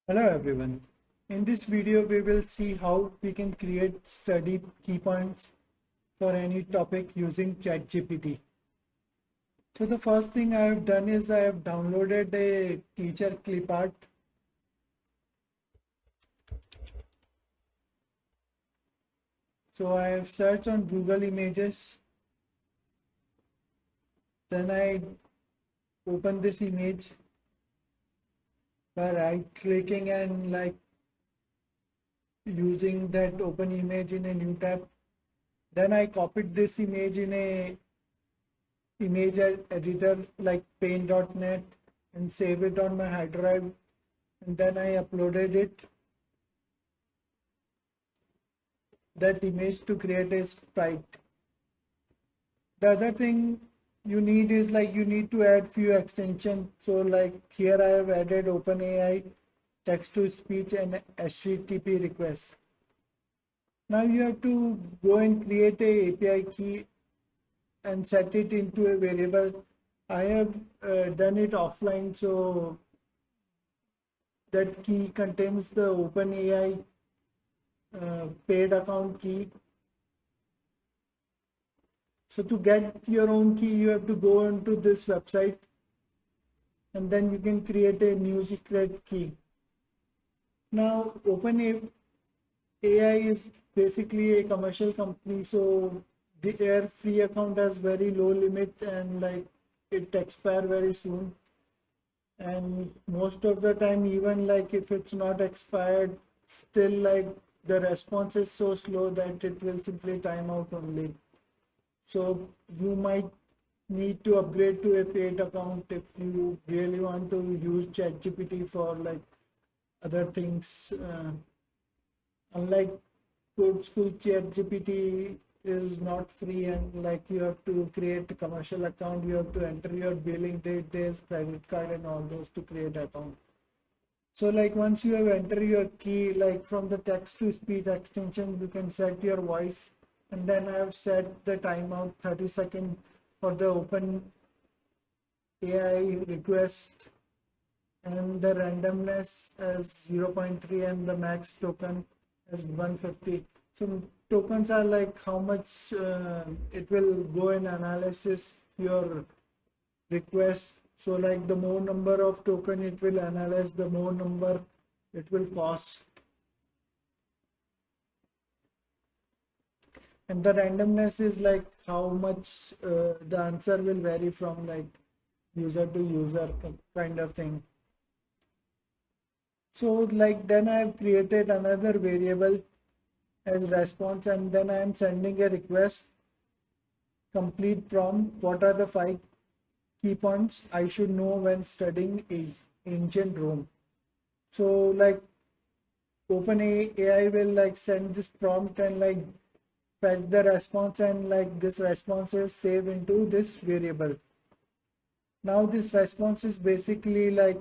Hello everyone. In this video, we will see how we can create study key points for any topic using ChatGPT. So the first thing I have done is I have downloaded a teacher clip art. So I have searched on Google Images. Then I open this image by right clicking and using that open image in a new tab. Then I copied this image in a image editor like paint.net and save it on my hard drive, and then I uploaded that image to create a sprite. The other thing you need is you need to add few extensions. So here I have added OpenAI text to speech and HTTP requests. Now you have to go and create a API key and set it into a variable. I have done it offline, so that key contains the OpenAI paid account key. So to get your own key, you have to go into this website and then you can create a new secret key. Now, OpenAI is basically a commercial company, so their free account has very low limit and it expire very soon. And most of the time, even if it's not expired, still the response is so slow that it will simply time out only. So you might need to upgrade to a paid account if you really want to use ChatGPT for other things. Unlike CodeSkool, ChatGPT is not free, and you have to create a commercial account. You have to enter your billing date, days, credit card, and all those to create account. So once you have entered your key, from the text to speech extension, you can set your voice, and then I have set the timeout 30 seconds for the open AI request, and the randomness as 0.3 and the max token as 150. So tokens are how much it will go and analysis your request. So the more number of token it will analyze, the more number it will cost. And the randomness is how much the answer will vary from user to user kind of thing. So then I have created another variable as response, and then I am sending a request, complete prompt, what are the 5 key points I should know when studying ancient Rome. So OpenAI will send this prompt and fetch the response, and this response is saved into this variable. Now this response is basically a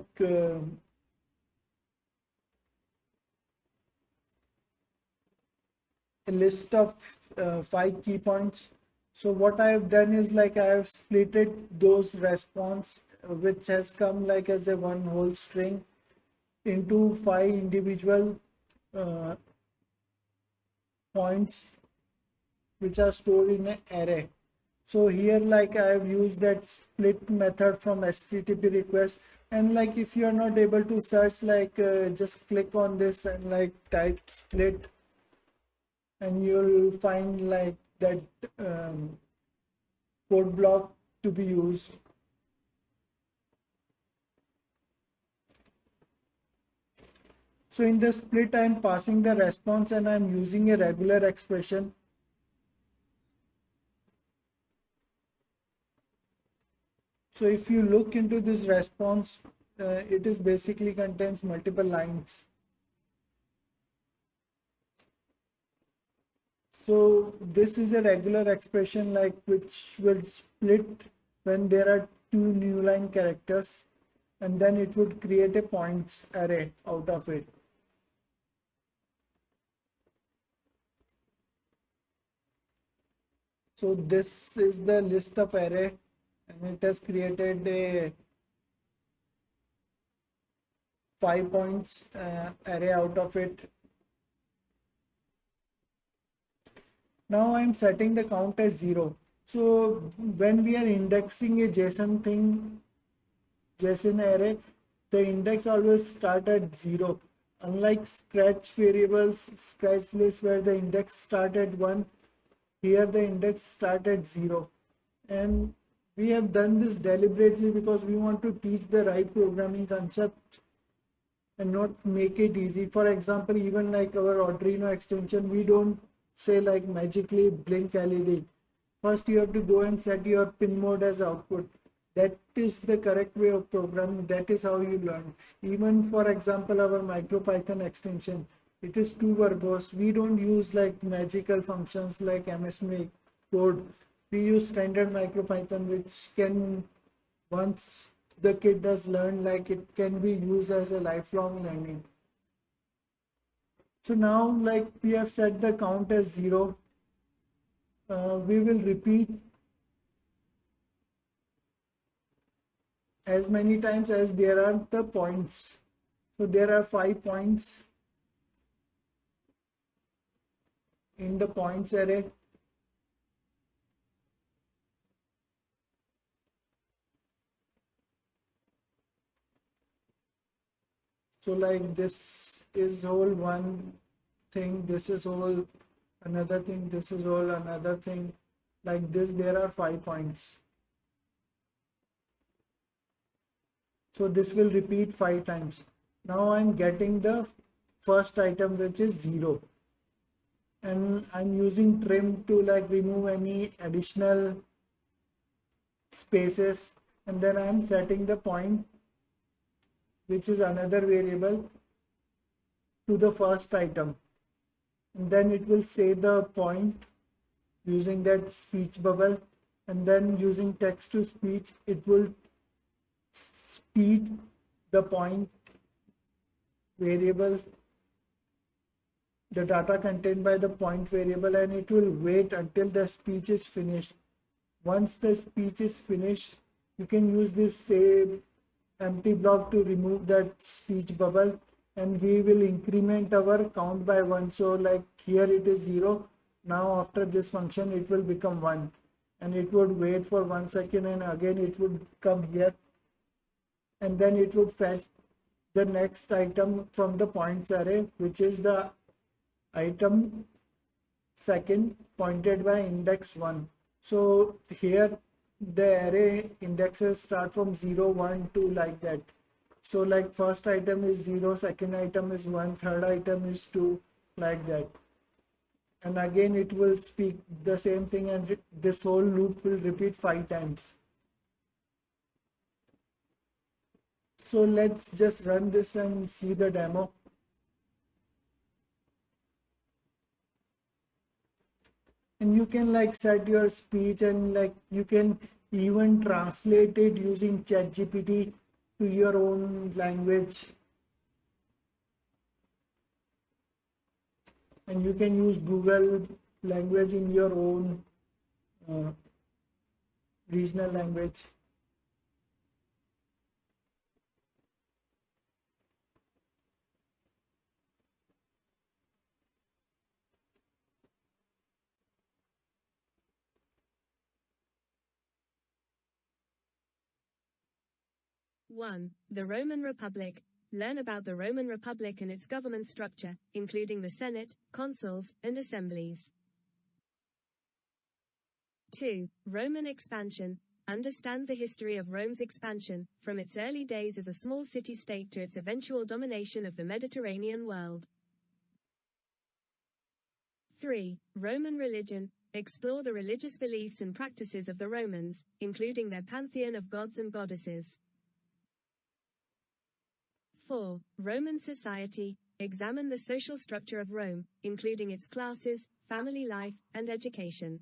list of 5 key points. So what I have done is I have splitted those response which has come as a one whole string into 5 individual points which are stored in an array. So here I have used that split method from HTTP request, and if you are not able to search, just click on this and type split, and you'll find that code block to be used. So in the split, I'm passing the response and I'm using a regular expression. So if you look into this response, it is basically contains multiple lines. So this is a regular expression which will split when there are 2 new line characters, and then it would create a points array out of it. So this is the list of array, and it has created a 5 points array out of it. Now I'm setting the count as 0. So when we are indexing a JSON array, the index always start at 0. Unlike Scratch variables, Scratch list where the index start at 1, here the index start at 0. And we have done this deliberately because we want to teach the right programming concept and not make it easy. For example, even like our Arduino extension, we don't say like magically blink LED. First, you have to go and set your pin mode as output. That is the correct way of programming. That is how you learn. Even for example, our MicroPython extension, it is too verbose. We don't use like magical functions like MSMake code. We use standard MicroPython, which can, once the kid does learn, like it can be used as a lifelong learning. So now like we have set the count as 0. We will repeat as many times as there are the points. So there are 5 points in the points array. So like this is whole one thing, this is whole another thing, this is whole another thing. Like this, there are 5 points. So this will repeat 5 times. Now I'm getting the first item, which is 0. And I'm using trim to like remove any additional spaces. And then I'm setting the point, which is another variable, to the first item. And then it will say the point using that speech bubble. And then using text to speech, it will speak the point variable, the data contained by the point variable, and it will wait until the speech is finished. Once the speech is finished, you can use this say empty block to remove that speech bubble, and we will increment our count by 1. So like here it is 0. Now after this function it will become 1, and it would wait for 1 second, and again it would come here, and then it would fetch the next item from the points array, which is the item second pointed by index 1. So here the array indexes start from 0, 1, 2 like that. So like first item is 0, second item is 1, third item is 2, like that. And again it will speak the same thing, and this whole loop will repeat 5 times. So let's just run this and see the demo. And you can like set your speech, and like you can even translate it using ChatGPT to your own language. And you can use Google language in your own uh, regional language. One, the Roman Republic. Learn about the Roman Republic and its government structure, including the Senate, consuls, and assemblies. 2. Roman expansion. Understand the history of Rome's expansion, from its early days as a small city-state to its eventual domination of the Mediterranean world. 3. Roman religion. Explore the religious beliefs and practices of the Romans, including their pantheon of gods and goddesses. 4. Roman society. Examine the social structure of Rome, including its classes, family life, and education.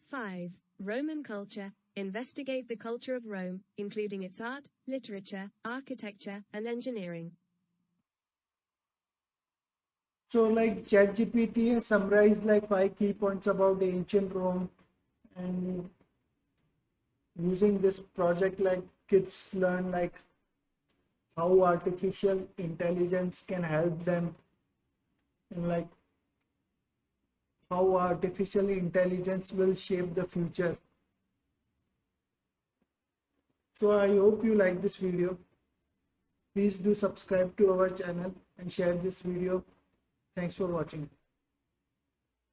5. Roman culture. Investigate the culture of Rome, including its art, literature, architecture, and engineering. So like ChatGPT has summarized like 5 key points about ancient Rome, and using this project like kids learn like how artificial intelligence can help them, and like how artificial intelligence will shape the future. So I hope you like this video. Please do subscribe to our channel and share this video. Thanks for watching.